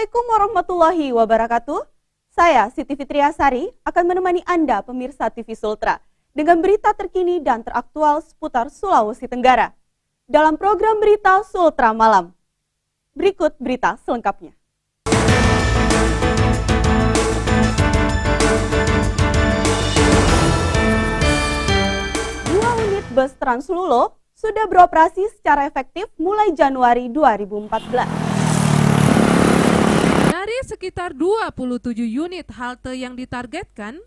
Assalamualaikum warahmatullahi wabarakatuh. Saya Siti Fitriasari akan menemani Anda pemirsa TV Sultra dengan berita terkini dan teraktual seputar Sulawesi Tenggara dalam program Berita Sultra Malam. Berikut berita selengkapnya. Dua unit bus Translulo sudah beroperasi secara efektif mulai Januari 2014. Dari sekitar 27 unit halte yang ditargetkan,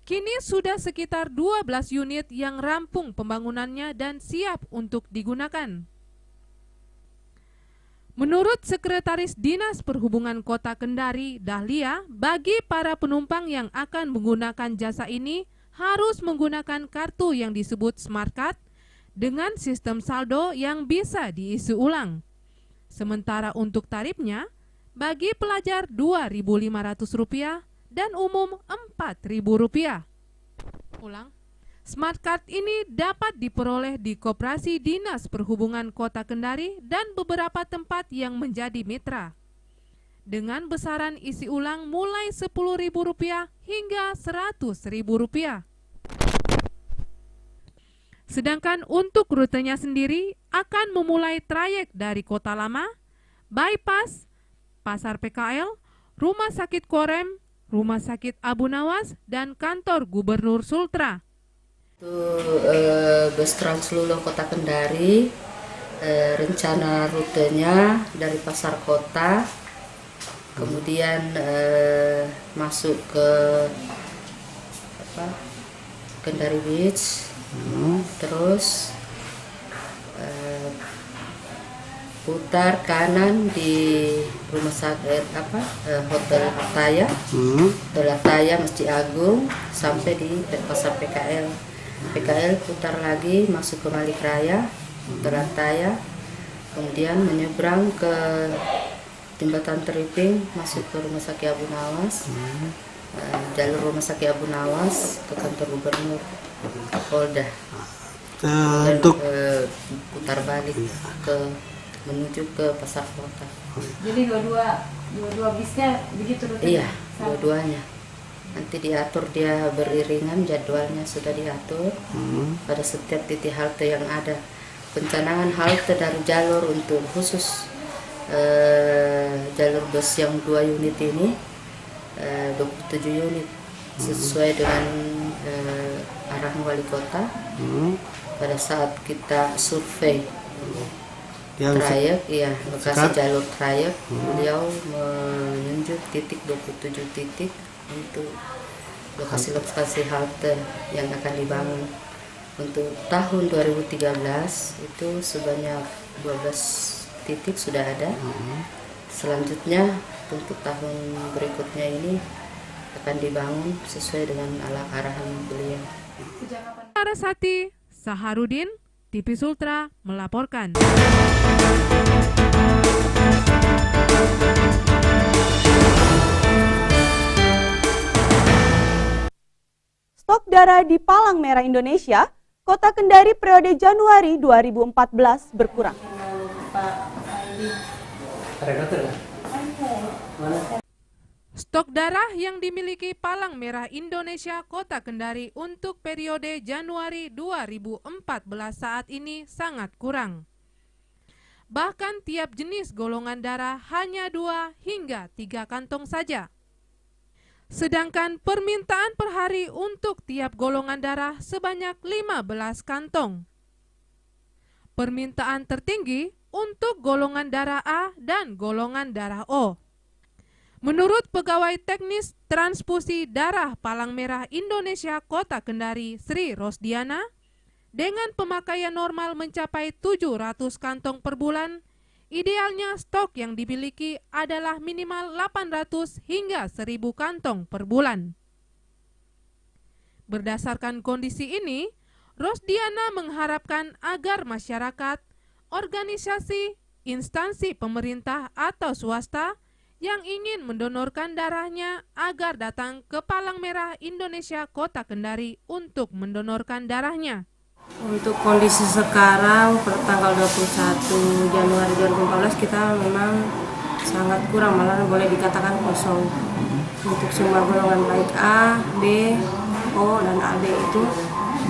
kini sudah sekitar 12 unit yang rampung pembangunannya dan siap untuk digunakan. Menurut Sekretaris Dinas Perhubungan Kota Kendari, Dahlia, bagi para penumpang yang akan menggunakan jasa ini harus menggunakan kartu yang disebut Smart Card dengan sistem saldo yang bisa diisi ulang. Sementara untuk tarifnya, bagi pelajar Rp2.500 dan umum Rp4.000. Ulang, Smart Card ini dapat diperoleh di Koperasi Dinas Perhubungan Kota Kendari dan beberapa tempat yang menjadi mitra. Dengan besaran isi ulang mulai Rp10.000 hingga Rp100.000. Sedangkan untuk rutenya sendiri akan memulai trayek dari Kota Lama, Bypass, Pasar PKL, Rumah Sakit Korem, Rumah Sakit Abu Nawas, dan Kantor Gubernur Sultra. Bus Translulo Kota Kendari, rencana rutenya dari Pasar Kota, kemudian masuk ke Kendari Beach, terus putar kanan di rumah sakit Hotel Ataya Masjid Agung sampai di Pasar PKL. Putar lagi masuk ke Malik Raya, Hotel Ataya, kemudian menyeberang ke Jembatan Teriping masuk ke Rumah Sakit Abu Nawas, jalur Rumah Sakit Abu Nawas ke Kantor Gubernur Polda, untuk putar balik menuju ke Pasar Kota. Jadi dua bisnya begitu rutenya? Iya, dua-duanya. Nanti diatur, dia beriringan, jadwalnya sudah diatur pada setiap titik halte yang ada. Pencanangan halte dari jalur untuk khusus jalur bus yang 2 unit ini 27 unit sesuai dengan arahan wali kota pada saat kita survei trayek, lokasi jalur trayek, beliau menunjuk 27 titik untuk lokasi-lokasi halte yang akan dibangun. Untuk tahun 2013 itu sebanyak 12 titik sudah ada. Selanjutnya untuk tahun berikutnya ini akan dibangun sesuai dengan arahan beliau. Arasati Saharudin, TV Sultra melaporkan. Stok darah di Palang Merah Indonesia, Kota Kendari periode Januari 2014 berkurang. Stok darah yang dimiliki Palang Merah Indonesia Kota Kendari untuk periode Januari 2014 saat ini sangat kurang. Bahkan tiap jenis golongan darah hanya 2 hingga 3 kantong saja. Sedangkan permintaan per hari untuk tiap golongan darah sebanyak 15 kantong. Permintaan tertinggi untuk golongan darah A dan golongan darah O. Menurut Pegawai Teknis Transfusi Darah Palang Merah Indonesia Kota Kendari, Sri Rosdiana, dengan pemakaian normal mencapai 700 kantong per bulan, idealnya stok yang dimiliki adalah minimal 800 hingga 1000 kantong per bulan. Berdasarkan kondisi ini, Rosdiana mengharapkan agar masyarakat, organisasi, instansi pemerintah atau swasta yang ingin mendonorkan darahnya agar datang ke Palang Merah Indonesia Kota Kendari untuk mendonorkan darahnya. Untuk kondisi sekarang per tanggal 21 Januari 2014 kita memang sangat kurang, malah boleh dikatakan kosong. Untuk semua golongan baik A, B, O, dan AB itu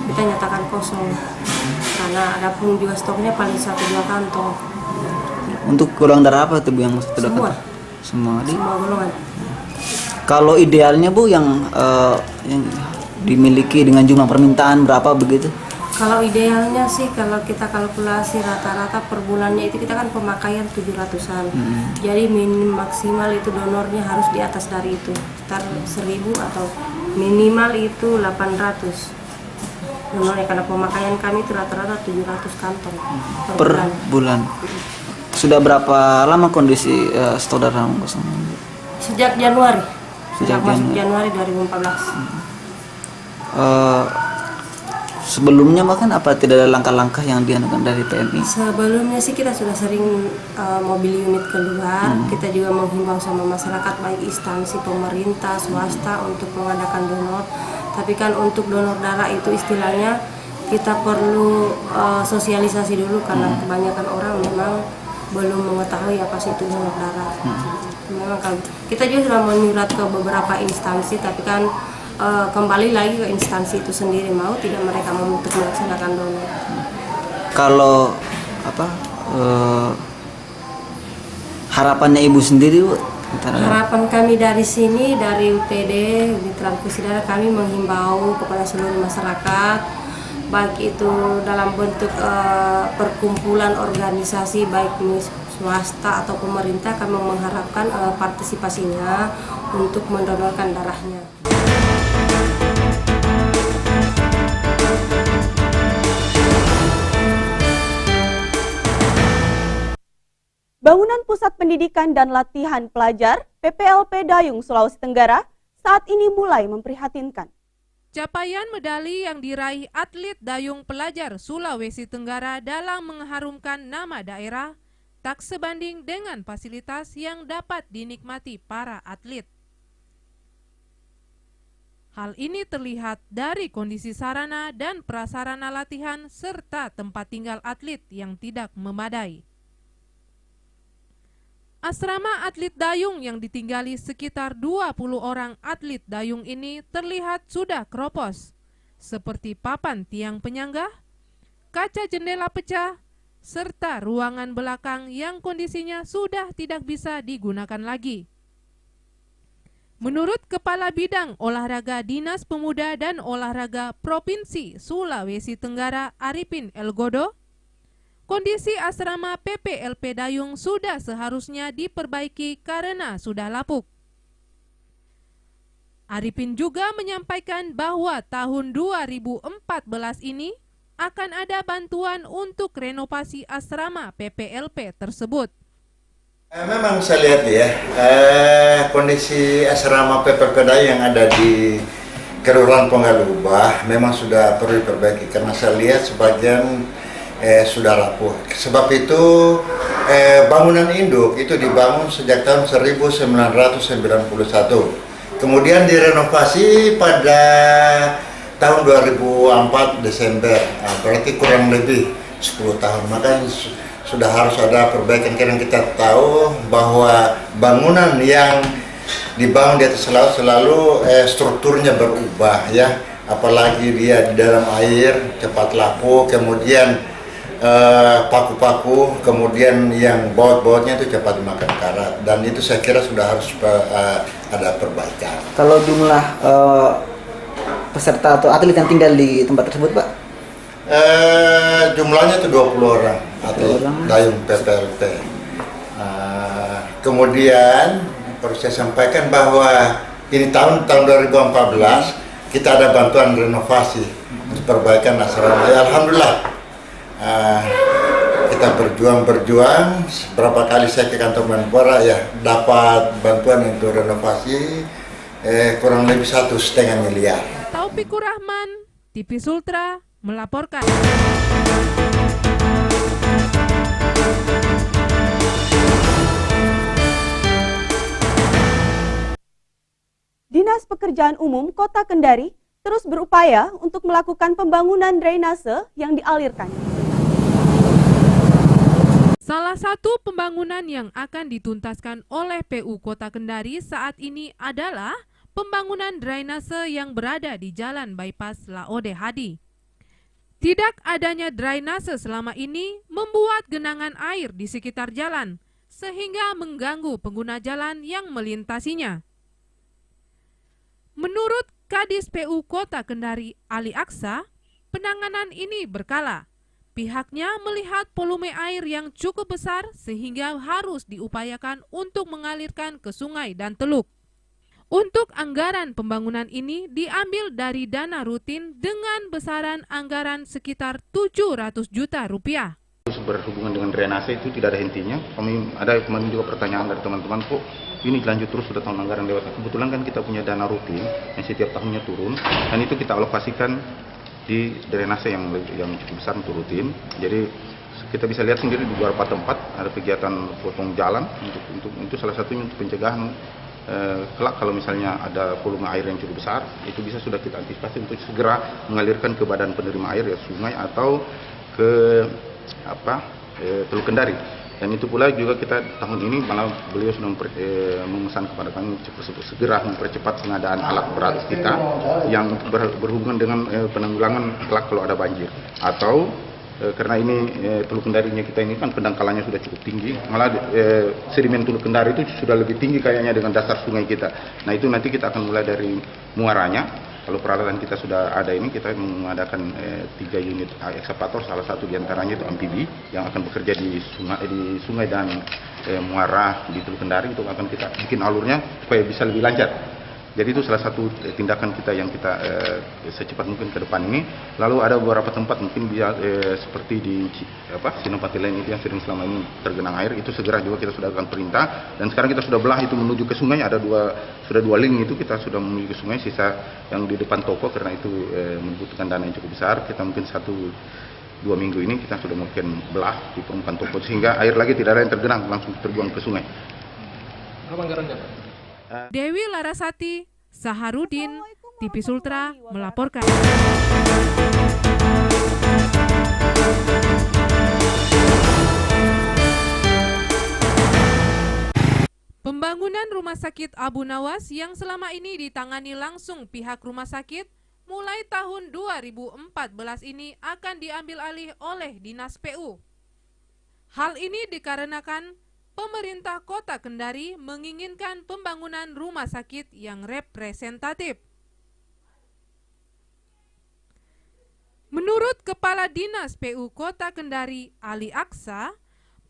kita nyatakan kosong. Karena ada pun juga stoknya paling 1-2 kantong. Untuk golongan darah apa tuh Bu yang masuk Semua. Semua. Semua golongan. Kalau idealnya Bu yang dimiliki dengan jumlah permintaan berapa begitu? Kalau idealnya sih kalau kita kalkulasi rata-rata per bulannya itu kita kan pemakaian 700-an. Jadi minim maksimal itu donornya harus di atas dari itu. Sekitar 1.000 atau minimal itu 800. Donornya karena pemakaian kami itu rata-rata 700 kantong per bulan. Sudah berapa lama kondisi stok darah kosong? Sejak Januari. Sejak masuk Januari 2014. Sebelumnya bahkan apa tidak ada langkah-langkah yang dianukan dari PMI? Sebelumnya sih kita sudah sering mobil unit keluar. Kita juga menghimbau sama masyarakat baik instansi pemerintah, swasta untuk mengadakan donor. Tapi kan untuk donor darah itu istilahnya kita perlu sosialisasi dulu karena kebanyakan orang memang belum mengetahui apa sih itu donor darah. Memang kan kita juga sudah menyurat ke beberapa instansi, tapi kan kembali lagi ke instansi itu sendiri mau tidak mereka mau untuk melaksanakan donor. Kalau harapannya Ibu sendiri Bu? Harapan kami dari sini, dari UTD di Transfusi Darah, kami menghimbau kepada seluruh masyarakat, baik itu dalam bentuk perkumpulan organisasi baik swasta atau pemerintah, kami mengharapkan partisipasinya untuk mendonorkan darahnya. Bangunan Pusat Pendidikan dan Latihan Pelajar PPLP Dayung, Sulawesi Tenggara saat ini mulai memprihatinkan. Capaian medali yang diraih atlet dayung pelajar Sulawesi Tenggara dalam mengharumkan nama daerah tak sebanding dengan fasilitas yang dapat dinikmati para atlet. Hal ini terlihat dari kondisi sarana dan prasarana latihan serta tempat tinggal atlet yang tidak memadai. Asrama atlet dayung yang ditinggali sekitar 20 orang atlet dayung ini terlihat sudah keropos, seperti papan tiang penyangga, kaca jendela pecah, serta ruangan belakang yang kondisinya sudah tidak bisa digunakan lagi. Menurut Kepala Bidang Olahraga Dinas Pemuda dan Olahraga Provinsi Sulawesi Tenggara Arifin Elgodo, kondisi asrama PPLP Dayung sudah seharusnya diperbaiki karena sudah lapuk. Arifin juga menyampaikan bahwa tahun 2014 ini akan ada bantuan untuk renovasi asrama PPLP tersebut. Memang saya lihat ya, kondisi asrama PPLP Dayung yang ada di Kelurahan Ponggalubah memang sudah perlu diperbaiki karena saya lihat sebagian sudah rapuh. Sebab itu bangunan induk itu dibangun sejak tahun 1991. Kemudian direnovasi pada tahun 2004 Desember. Berarti kurang lebih 10 tahun. Maka sudah harus ada perbaikan karena kita tahu bahwa bangunan yang dibangun di atas laut selalu strukturnya berubah ya. Apalagi dia di dalam air cepat lapuk, kemudian paku-paku, kemudian yang baut-bautnya itu cepat dimakan karat, dan itu saya kira sudah harus ada perbaikan. Kalau jumlah peserta atau atlet yang tinggal di tempat tersebut Pak? Jumlahnya itu 20 orang atlet dayung PPLP. Kemudian perlu saya sampaikan bahwa ini tahun 2014 kita ada bantuan renovasi untuk perbaikan asrama. Ya, alhamdulillah. Kita berjuang berapa kali saya ke kantor Menpora ya dapat bantuan untuk renovasi kurang lebih 1,5 miliar. Taufikur Rahman, TV Sultra melaporkan. Dinas Pekerjaan Umum Kota Kendari terus berupaya untuk melakukan pembangunan drainase yang dialirkan. Salah satu pembangunan yang akan dituntaskan oleh PU Kota Kendari saat ini adalah pembangunan drainase yang berada di Jalan Bypass Laode Hadi. Tidak adanya drainase selama ini membuat genangan air di sekitar jalan, sehingga mengganggu pengguna jalan yang melintasinya. Menurut Kadis PU Kota Kendari Ali Aksa, penanganan ini berkala. Pihaknya melihat volume air yang cukup besar sehingga harus diupayakan untuk mengalirkan ke sungai dan teluk. Untuk anggaran pembangunan ini diambil dari dana rutin dengan besaran anggaran sekitar 700 juta rupiah. Berhubungan dengan drainase itu tidak ada hentinya. Kemarin juga pertanyaan dari teman-teman, kok ini lanjut terus sudah tahun anggaran lewat. Kebetulan kan kita punya dana rutin yang setiap tahunnya turun, dan itu kita alokasikan di drainase yang cukup besar untuk rutin. Jadi kita bisa lihat sendiri di beberapa tempat ada kegiatan potong jalan untuk itu salah satunya untuk pencegahan kelak kalau misalnya ada volume air yang cukup besar, itu bisa sudah kita antisipasi untuk segera mengalirkan ke badan penerima air, ya sungai atau ke Teluk Kendari. Dan itu pula juga kita tahun ini malah beliau sudah memesan kepada kami segera mempercepat pengadaan alat berat kita yang berhubungan dengan penanggulangan kelak kalau ada banjir. Atau karena ini Teluk Kendarinya kita ini kan pendangkalannya sudah cukup tinggi, malah sedimen Teluk Kendari itu sudah lebih tinggi kayaknya dengan dasar sungai kita. Nah itu nanti kita akan mulai dari muaranya. Kalau peralatan kita sudah ada ini, kita mengadakan 3 unit ekskavator, salah satu diantaranya itu amfibi yang akan bekerja di sungai dan muara di Teluk Kendari. Itu akan kita bikin alurnya supaya bisa lebih lancar. Jadi itu salah satu tindakan kita yang kita secepat mungkin ke depan ini. Lalu ada beberapa tempat mungkin bisa seperti di Senopati Lain itu yang sering selama ini tergenang air, itu segera juga kita sudah akan perintah. Dan sekarang kita sudah belah itu menuju ke sungai, sudah dua link itu kita sudah menuju ke sungai. Sisa yang di depan toko karena itu membutuhkan dana yang cukup besar, kita mungkin 1-2 minggu ini kita sudah mungkin belah di permukaan toko sehingga air lagi tidak ada yang tergenang, langsung terbuang ke sungai. Berapa anggarannya, Pak? Dewi Larasati, Saharudin, TV Sultra melaporkan. Pembangunan Rumah Sakit Abu Nawas yang selama ini ditangani langsung pihak rumah sakit mulai tahun 2014 ini akan diambil alih oleh Dinas PU. Hal ini dikarenakan pemerintah Kota Kendari menginginkan pembangunan rumah sakit yang representatif. Menurut Kepala Dinas PU Kota Kendari Ali Aksa,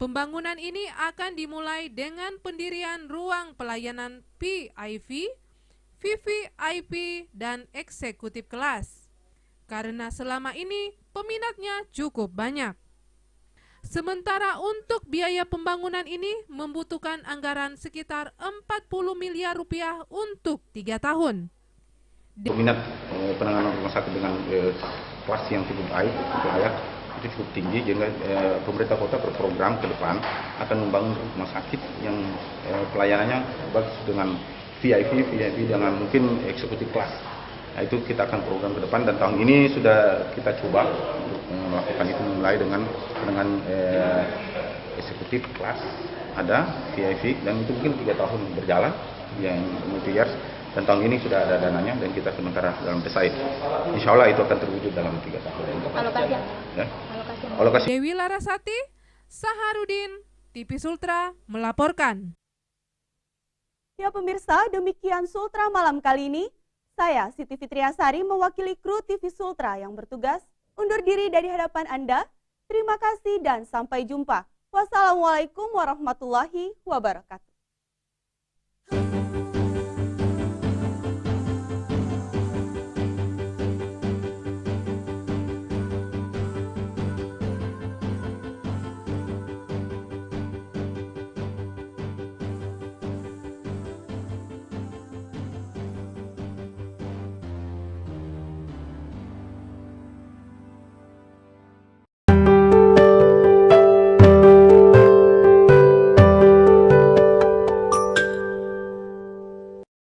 pembangunan ini akan dimulai dengan pendirian ruang pelayanan PIV, VVIP, dan eksekutif kelas. Karena selama ini peminatnya cukup banyak. Sementara untuk biaya pembangunan ini membutuhkan anggaran sekitar 40 miliar rupiah untuk 3 tahun. Peminat penanganan rumah sakit dengan kelas yang cukup baik, cukup layak, itu cukup tinggi, sehingga pemerintah kota berprogram ke depan akan membangun rumah sakit yang pelayanannya bagus dengan VIP dengan mungkin eksekutif kelas. Nah, itu kita akan program ke depan dan tahun ini sudah kita coba untuk melakukan itu mulai dengan eksekutif kelas ada VIP dan itu mungkin 3 tahun berjalan yang multi years dan tahun ini sudah ada dananya dan kita sementara dalam desain. Insya Allah itu akan terwujud dalam 3 tahun. Alokasi. Ya? Alokasi. Dewi Larasati, Saharudin, TV Sultra melaporkan. Ya pemirsa, demikian Sultra malam kali ini. Saya Siti Fitriasari mewakili kru TV Sultra yang bertugas undur diri dari hadapan Anda. Terima kasih dan sampai jumpa. Wassalamualaikum warahmatullahi wabarakatuh.